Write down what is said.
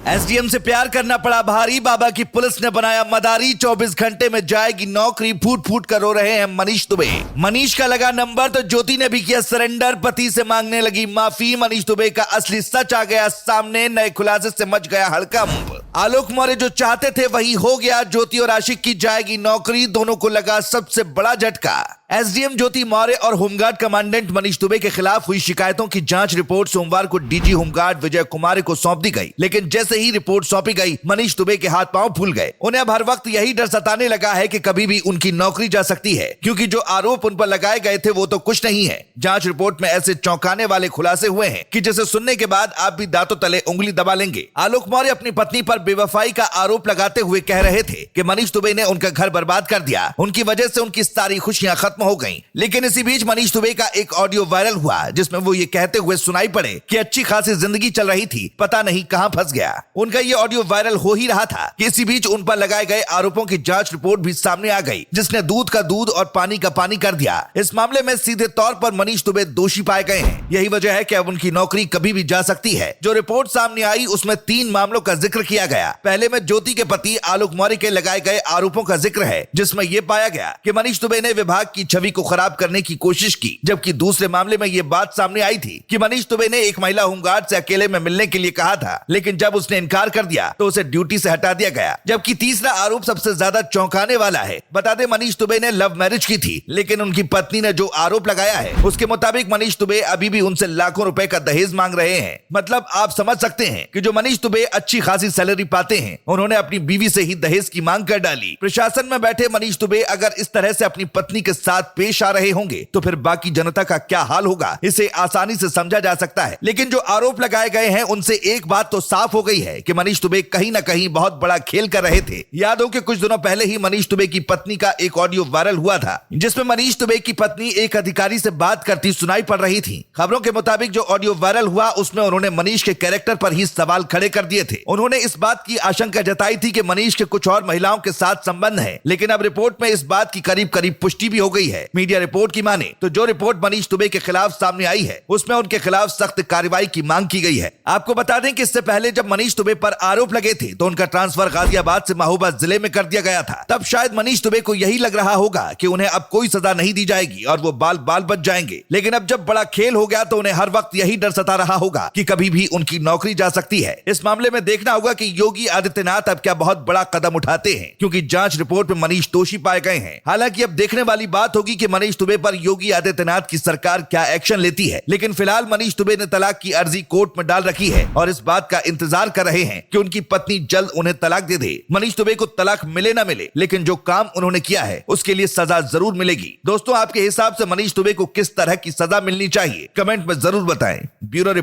SDM से प्यार करना पड़ा भारी, बाबा की पुलिस ने बनाया मदारी। 24 घंटे में जाएगी नौकरी, फूट फूट कर रो रहे हैं मनीष दुबे। मनीष का लगा नंबर तो ज्योति ने भी किया सरेंडर, पति से मांगने लगी माफी। मनीष दुबे का असली सच आ गया सामने, नए खुलासे से मच गया हड़कंप। आलोक मौर्य जो चाहते थे वही हो गया, ज्योति और आशिक की जाएगी नौकरी। दोनों को लगा सबसे बड़ा झटका। एसडीएम ज्योति मौर्य और होमगार्ड कमांडेंट मनीष दुबे के खिलाफ हुई शिकायतों की जांच रिपोर्ट सोमवार को डीजी होमगार्ड विजय कुमार को सौंप दी गई। लेकिन जैसे ही रिपोर्ट सौंपी गई, मनीष दुबे के हाथ पांव फूल गए। उन्हें अब हर वक्त यही डर सताने लगा है कि कभी भी उनकी नौकरी जा सकती है, क्योंकि जो आरोप उन पर लगाए गए थे वो तो कुछ नहीं है। जांच रिपोर्ट में ऐसे चौंकाने वाले खुलासे हुए हैं कि जिसे सुनने के बाद आप भी दांतों तले उंगली दबा लेंगे। आलोक मौर्य अपनी पत्नी पर बेवफाई का आरोप लगाते हुए कह रहे थे कि मनीष दुबे ने उनका घर बर्बाद कर दिया, उनकी वजह से उनकी सारी खुशियां खत्म हो गईं। लेकिन इसी बीच मनीष दुबे का एक ऑडियो वायरल हुआ जिसमें वो ये कहते हुए सुनाई पड़े कि अच्छी खासी जिंदगी चल रही थी, पता नहीं कहां फंस गया। उनका ये ऑडियो वायरल हो ही रहा था कि इसी बीच उन पर लगाए गए आरोपों की जांच रिपोर्ट भी सामने आ गई, जिसने दूध का दूध और पानी का पानी कर दिया। इस मामले में सीधे तौर पर मनीष दुबे दोषी पाए गए हैं। यही वजह है कि अब उनकी नौकरी कभी भी जा सकती है। जो रिपोर्ट सामने आई उसमें 3 मामलों का जिक्र किया गया। पहले में ज्योति के पति आलोक मौर्य के लगाए गए आरोपों का जिक्र है, जिसमें यह पाया गया कि मनीष दुबे ने विभाग की छवि को खराब करने की कोशिश की। जबकि दूसरे मामले में यह बात सामने आई थी कि मनीष दुबे ने एक महिला होमगार्ड से अकेले में मिलने के लिए कहा था, लेकिन जब उसने इनकार कर दिया तो उसे ड्यूटी से हटा दिया गया। जबकि तीसरा आरोप सबसे ज्यादा चौंकाने वाला है। बता दें, मनीष दुबे ने लव मैरिज की थी, लेकिन उनकी पत्नी ने जो आरोप लगाया है उसके मुताबिक मनीष दुबे अभी भी उनसे लाखों रुपए का दहेज मांग रहे हैं। मतलब आप समझ सकते हैं कि जो मनीष दुबे अच्छी खासी सैलरी पाते हैं, उन्होंने अपनी बीवी से ही दहेज की मांग कर डाली। प्रशासन में बैठे मनीष दुबे अगर इस तरह से अपनी पत्नी के साथ पेश आ रहे होंगे तो फिर बाकी जनता का क्या हाल होगा, इसे आसानी से समझा जा सकता है। लेकिन जो आरोप लगाए गए हैं उनसे एक बात तो साफ हो गई है कि मनीष दुबे कहीं ना कहीं बहुत बड़ा खेल कर रहे थे। याद हो कि कुछ दिनों पहले ही मनीष दुबे की पत्नी का एक ऑडियो वायरल हुआ था, जिसमें मनीष दुबे की पत्नी एक अधिकारी से बात करती सुनाई पड़ रही थी। खबरों के मुताबिक जो ऑडियो वायरल हुआ उसमें उन्होंने मनीष के कैरेक्टर पर ही सवाल खड़े कर दिए थे। उन्होंने इस बात की आशंका जताई थी कि मनीष के कुछ और महिलाओं के साथ संबंध है। लेकिन अब रिपोर्ट में इस बात की करीब करीब पुष्टि भी हो गई है। मीडिया रिपोर्ट की माने तो जो रिपोर्ट मनीष दुबे के खिलाफ सामने आई है उसमें उनके खिलाफ सख्त कार्रवाई की मांग की गई है। आपको बता दें कि इससे पहले जब मनीष दुबे पर आरोप लगे थे तो उनका ट्रांसफर गाजियाबाद से महोबा जिले में कर दिया गया था। तब शायद मनीष दुबे को यही लग रहा होगा कि उन्हें अब कोई सजा नहीं दी जाएगी और वो बाल बाल बच जाएंगे। लेकिन अब जब बड़ा खेल हो गया तो उन्हें हर वक्त यही डर सता रहा होगा कि कभी भी उनकी नौकरी जा सकती है। इस मामले में देखना होगा कि योगी आदित्यनाथ अब क्या बहुत बड़ा कदम उठाते हैं, क्योंकि जांच रिपोर्ट में मनीष दोषी पाए गए हैं। हालांकि अब देखने वाली बात होगी कि मनीष दुबे पर योगी आदित्यनाथ की सरकार क्या एक्शन लेती है। लेकिन फिलहाल मनीष दुबे ने तलाक की अर्जी कोर्ट में डाल रखी है और इस बात का इंतजार कर रहे हैं कि उनकी पत्नी जल्द उन्हें तलाक दे दे। मनीष दुबे को तलाक मिले ना मिले, लेकिन जो काम उन्होंने किया है उसके लिए सजा जरूर मिलेगी। दोस्तों, आपके हिसाब से मनीष दुबे को किस तरह की सजा मिलनी चाहिए, कमेंट में जरूर बताएं। Bureau report.